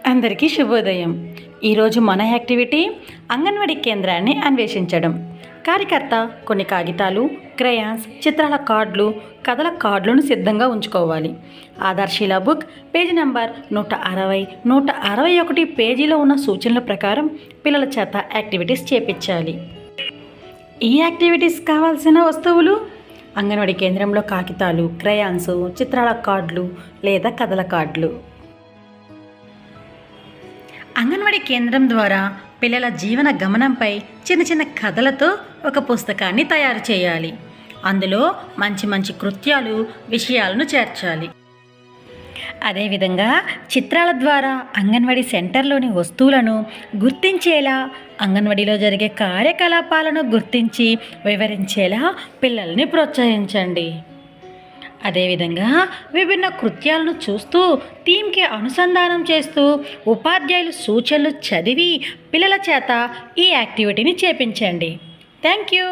అందరికీ శుభోదయం. ఈరోజు మన యాక్టివిటీ అంగన్వాడీ కేంద్రాన్ని అన్వేషించడం. కార్యకర్త కొన్ని కాగితాలు, క్రయాన్స్, చిత్రాల కార్డులు, కథల కార్డులను సిద్ధంగా ఉంచుకోవాలి. ఆధార్శీల బుక్ పేజీ నంబర్ 160, 161 పేజీలో ఉన్న సూచనల ప్రకారం పిల్లల చేత యాక్టివిటీస్ చేపించాలి. ఈ యాక్టివిటీస్ కావాల్సిన వస్తువులు: అంగన్వాడీ కేంద్రంలో కాగితాలు, క్రయాన్స్, చిత్రాల కార్డులు లేదా కథల కార్డులు. అంగన్వాడీ కేంద్రం ద్వారా పిల్లల జీవన గమనంపై చిన్న చిన్న కథలతో ఒక పుస్తకాన్ని తయారు చేయాలి. అందులో మంచి మంచి కృత్యాలు, విషయాలను చేర్చాలి. అదేవిధంగా చిత్రాల ద్వారా అంగన్వాడీ సెంటర్లోని వస్తువులను గుర్తించేలా, అంగన్వాడీలో జరిగే కార్యకలాపాలను గుర్తించి వివరించేలా పిల్లల్ని ప్రోత్సహించండి. అదేవిధంగా విభిన్న కృత్యాలను చూస్తూ థీమ్కి అనుసంధానం చేస్తూ ఉపాధ్యాయులు సూచనలు చదివి పిల్లల చేత ఈ యాక్టివిటీని చేపించండి. Thank you.